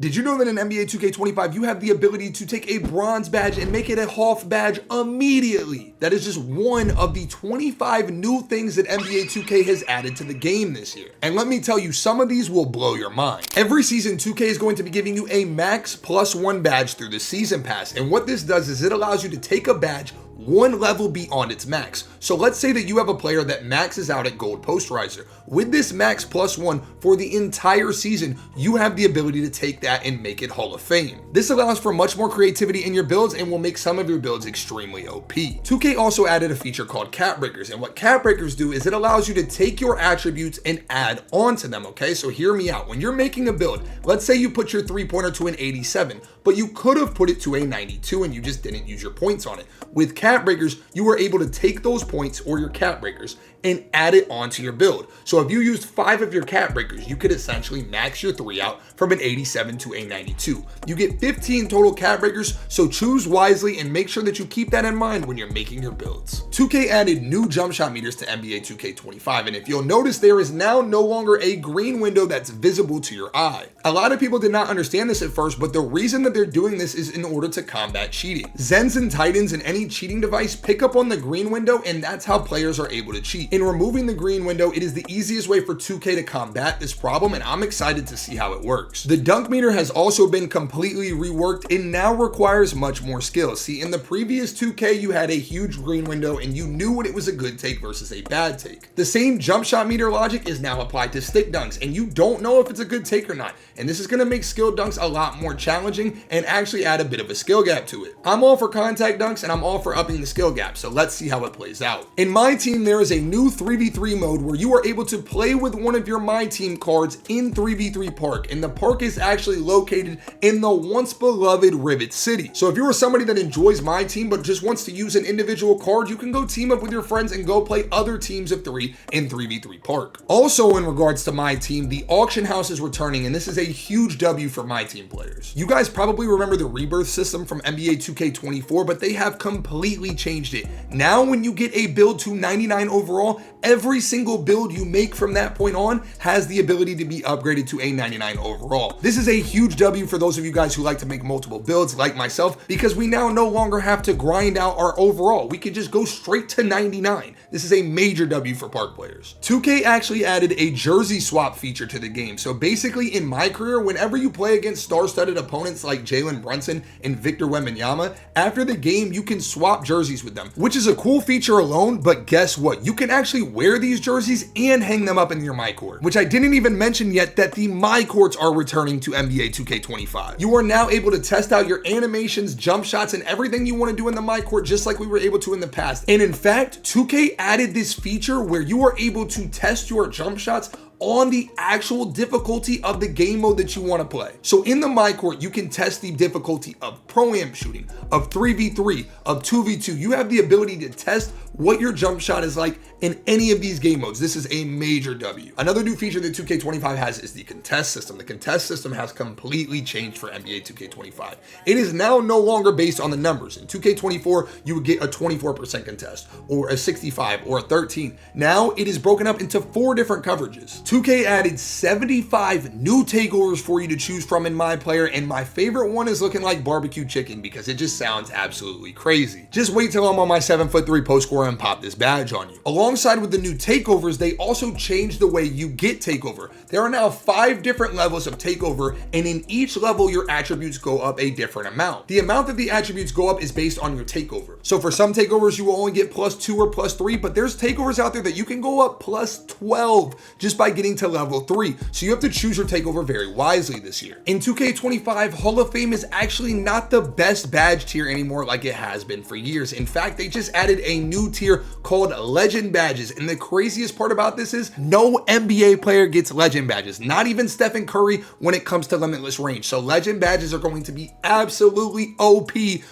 Did you know that in NBA 2K25, you have the ability to take a bronze badge and make it a Hoff badge immediately? That is just one of the 25 new things that NBA 2K has added to the game this year. And let me tell you, some of these will blow your mind. Every season, 2K is going to be giving you a max +1 badge through the season pass. And what this does is it allows you to take a badge one level beyond its max. So let's say that you have a player that maxes out at Gold Posterizer. With this max +1 for the entire season, you have the ability to take that and make it Hall of Fame. This allows for much more creativity in your builds and will make some of your builds extremely OP. 2K also added a feature called Cap Breakers, and what Cap Breakers do is it allows you to take your attributes and add on to them, okay? So hear me out. When you're making a build, let's say you put your 3-pointer to an 87, but you could have put it to a 92 and you just didn't use your points on it. With Cap Breakers, you were able to take those points or your Cap Breakers and add it onto your build. So if you used 5 of your Cap Breakers, you could essentially max your 3 out from an 87 to a 92. You get 15 total Cap Breakers, so choose wisely and make sure that you keep that in mind when you're making your builds. 2K added new jump shot meters to NBA 2K25, and if you'll notice, there is now no longer a green window that's visible to your eye. A lot of people did not understand this at first, but the reason that they're doing this is in order to combat cheating. Zens and Titans and any cheating device pick up on the green window, and that's how players are able to cheat. In removing the green window, it is the easiest way for 2K to combat this problem, and I'm excited to see how it works. The dunk meter has also been completely reworked and now requires much more skill. See, in the previous 2K, you had a huge green window and you knew when it was a good take versus a bad take. The same jump shot meter logic is now applied to stick dunks, and you don't know if it's a good take or not. And this is going to make skill dunks a lot more challenging and actually add a bit of a skill gap to it. I'm all for contact dunks and I'm all for upping the skill gap, so let's see how it plays out. In My Team, there is a new 3v3 mode where you are able to play with one of your My Team cards in 3v3 Park, and the park is actually located in the once beloved Rivet City. So if you are somebody that enjoys My Team but just wants to use an individual card, you can go team up with your friends and go play other teams of 3 in 3v3 Park. Also, in regards to My Team, the auction house is returning, and this is a huge W for My Team players. You guys probably remember the Rebirth system from NBA 2K24, but they have completely changed it. Now when you get a build to 99 overall, every single build you make from that point on has the ability to be upgraded to a 99 overall. This is a huge W for those of you guys who like to make multiple builds like myself, because we now no longer have to grind out our overall. We can just go straight to 99. This is a major W for Park players. 2K actually added a jersey swap feature to the game. So basically in my career, whenever you play against star-studded opponents like Jalen Brunson and Victor Wembanyama, after the game you can swap jerseys with them, which is a cool feature alone, but guess what? You can actually wear these jerseys and hang them up in your My Court, which I didn't even mention yet that the My Courts are returning to NBA 2K25. You are now able to test out your animations, jump shots, and everything you want to do in the My Court just like we were able to in the past. And in fact, 2K added this feature where you are able to test your jump shots on the actual difficulty of the game mode that you want to play. So in the My Court, you can test the difficulty of Pro-Am shooting, of 3v3, of 2v2. You have the ability to test what your jump shot is like in any of these game modes. This is a major W. Another new feature that 2K25 has is the contest system. The contest system has completely changed for NBA 2K25. It is now no longer based on the numbers. In 2K24, you would get a 24% contest, or a 65, or a 13. Now it is broken up into 4 different coverages. 2K added 75 new takeovers for you to choose from in My Player, and my favorite one is looking like barbecue chicken because it just sounds absolutely crazy. Just wait till I'm on my 7'3" post scorer and pop this badge on you. Alongside with the new takeovers, they also changed the way you get takeover. There are now 5 different levels of takeover, and in each level your attributes go up a different amount. The amount that the attributes go up is based on your takeover. So for some takeovers you will only get +2 or +3, but there's takeovers out there that you can go up +12 just by getting to level 3. So you have to choose your takeover very wisely this year. In 2K25, Hall of Fame is actually not the best badge tier anymore like it has been for years. In fact, they just added a new tier called Legend Badges. And the craziest part about this is no NBA player gets Legend Badges, not even Stephen Curry when it comes to limitless range. So Legend Badges are going to be absolutely OP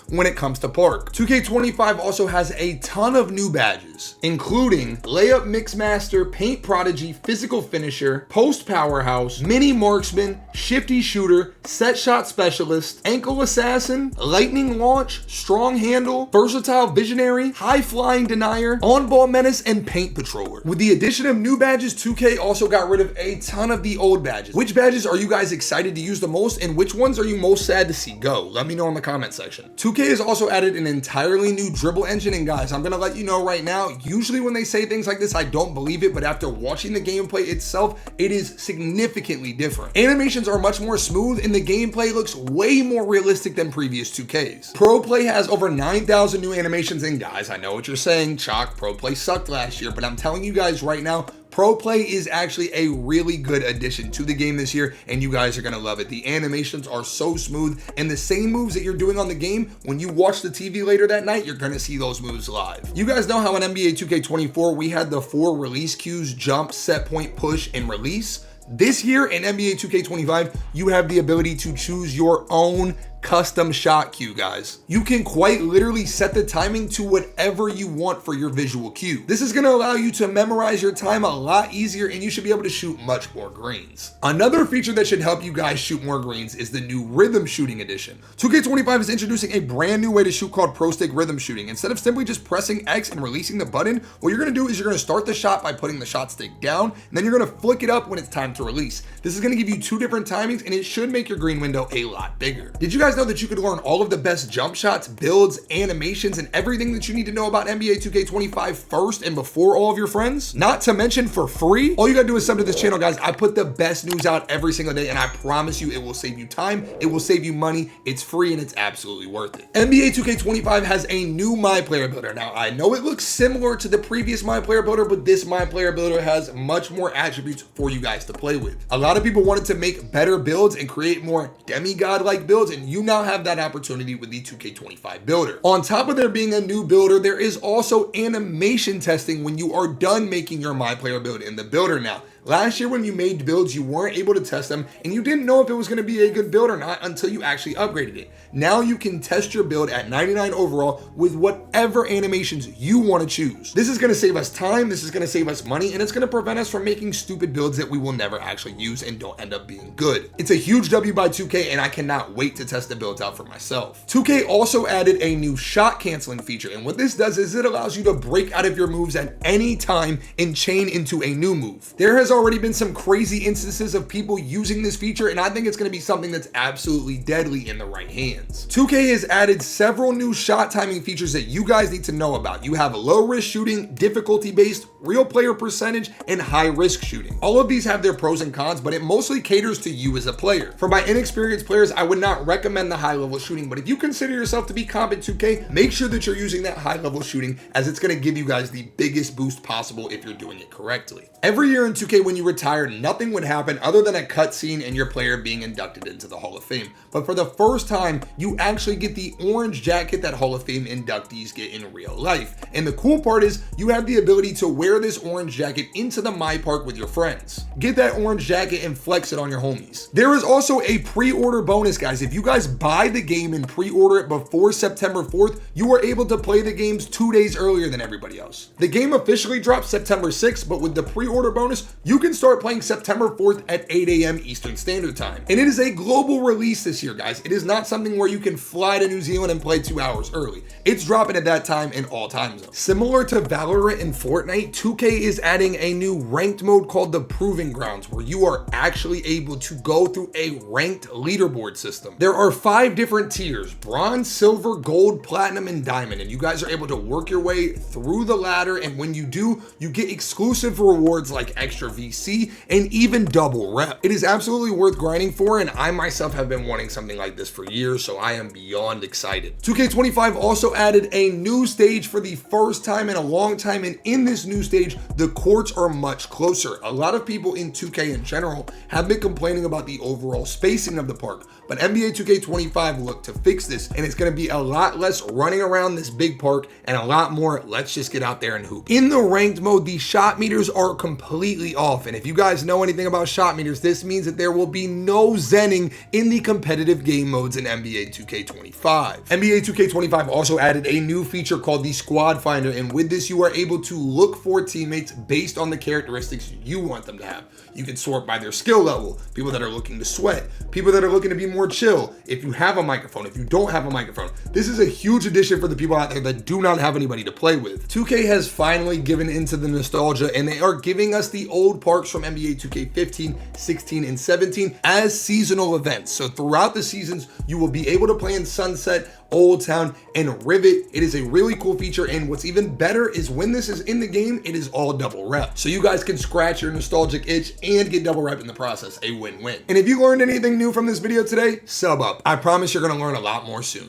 when it comes to Park. 2K25 also has a ton of new badges, including Layup Mixmaster, Paint Prodigy, Physical Finisher, Post Powerhouse, Mini Marksman, Shifty Shooter, Set Shot Specialist, Ankle Assassin, assassin, lightning launch, strong handle, versatile visionary, high flying denier, on-ball menace, and paint patroller. With the addition of new badges, 2K also got rid of a ton of the old badges. Which badges are you guys excited to use the most, and which ones are you most sad to see go? Let me know in the comment section. 2K has also added an entirely new Dribble Engine, and guys, I'm gonna let you know right now, usually when they say things like this, I don't believe it, but after watching the gameplay itself, it is significantly different. Animations are much more smooth, and the gameplay looks way more realistic than previous 2Ks. Pro Play has over 9,000 new animations, and guys, I know what you're saying, Choc, Pro Play sucked last year, but I'm telling you guys right now, Pro Play is actually a really good addition to the game this year, and you guys are gonna love it. The animations are so smooth, and the same moves that you're doing on the game, when you watch the TV later that night, you're gonna see those moves live. You guys know how in NBA 2K24, we had the 4 release cues: jump, set point, push, and release. This year in NBA 2K25, you have the ability to choose your own custom shot cue, guys. You can quite literally set the timing to whatever you want for your visual cue. This is gonna allow you to memorize your time a lot easier, and you should be able to shoot much more greens. Another feature that should help you guys shoot more greens is the new Rhythm Shooting Edition. 2K25 is introducing a brand new way to shoot called Prostick Rhythm Shooting. Instead of simply just pressing X and releasing the button, what you're gonna do is you're gonna start the shot by putting the shot stick down, and then you're gonna flick it up when it's time to release. This is gonna give you 2 different timings, and it should make your green window a lot bigger. Did you guys know that you could learn all of the best jump shots, builds, animations, and everything that you need to know about NBA 2K25 first and before all of your friends? Not to mention for free. All you gotta do is sub to this channel, guys. I put the best news out every single day, and I promise you it will save you time, it will save you money, it's free, and it's absolutely worth it. NBA 2K25 has a new My Player Builder. Now, I know it looks similar to the previous My Player Builder, but this My Player Builder has much more attributes for you guys to play with. A lot of people wanted to make better builds and create more demigod-like builds, and you now have that opportunity with the 2K25 builder. On top of there being a new builder, there is also animation testing when you are done making your My Player build in the builder now. Last year when you made builds, you weren't able to test them, and you didn't know if it was gonna be a good build or not until you actually upgraded it. Now you can test your build at 99 overall with whatever animations you wanna choose. This is gonna save us time, this is gonna save us money, and it's gonna prevent us from making stupid builds that we will never actually use and don't end up being good. It's a huge W by 2K, and I cannot wait to test the builds out for myself. 2K also added a new shot canceling feature, and what this does is it allows you to break out of your moves at any time and chain into a new move. There has already been some crazy instances of people using this feature, and I think it's going to be something that's absolutely deadly in the right hands. 2K has added several new shot timing features that you guys need to know about. You have low risk shooting, difficulty based, real player percentage, and high risk shooting. All of these have their pros and cons, but it mostly caters to you as a player. For my inexperienced players, I would not recommend the high level shooting, but if you consider yourself to be comp at 2K, make sure that you're using that high level shooting, as it's going to give you guys the biggest boost possible if you're doing it correctly. Every year in 2K when you retire, nothing would happen other than a cutscene and your player being inducted into the Hall of Fame. But for the first time, you actually get the orange jacket that Hall of Fame inductees get in real life. And the cool part is you have the ability to wear this orange jacket into the My Park with your friends. Get that orange jacket and flex it on your homies. There is also a pre-order bonus, guys. If you guys buy the game and pre-order it before September 4th, you are able to play the games 2 days earlier than everybody else. The game officially drops September 6th, but with the pre-order bonus, you can start playing September 4th at 8 a.m. Eastern Standard Time. And it is a global release this year, guys. It is not something where you can fly to New Zealand and play 2 hours early. It's dropping at that time in all time zones. Similar to Valorant and Fortnite, 2K is adding a new ranked mode called the Proving Grounds, where you are actually able to go through a ranked leaderboard system. There are 5 different tiers: bronze, silver, gold, platinum, and diamond, and you guys are able to work your way through the ladder, and when you do, you get exclusive rewards like extra VC and even double rep. It is absolutely worth grinding for, and I myself have been wanting something like this for years, so I am beyond excited. 2K25 also added a new stage for the first time in a long time, and in this new stage, the courts are much closer. A lot of people in 2K in general have been complaining about the overall spacing of the park, but NBA 2K25 looked to fix this, and it's going to be a lot less running around this big park and a lot more let's just get out there and hoop. In the ranked mode, the shot meters are completely off, and if you guys know anything about shot meters, this means that there will be no zenning in the competitive game modes in NBA 2K25. NBA 2K25 also added a new feature called the Squad Finder, and with this you are able to look for teammates based on the characteristics you want them to have. You can sort by their skill level, people that are looking to sweat, people that are looking to be more chill, if you have a microphone, if you don't have a microphone. This is a huge addition for the people out there that do not have anybody to play with. 2K has finally given into the nostalgia, and they are giving us the old parks from NBA 2K15, 16, and 17 as seasonal events. So throughout the seasons, you will be able to play in Sunset, Old Town, and Rivet. It is a really cool feature, and what's even better is when this is in the game, it is all double rep. So you guys can scratch your nostalgic itch and get double rep in the process, a win-win. And if you learned anything new from this video today, sub up. I promise you're gonna learn a lot more soon.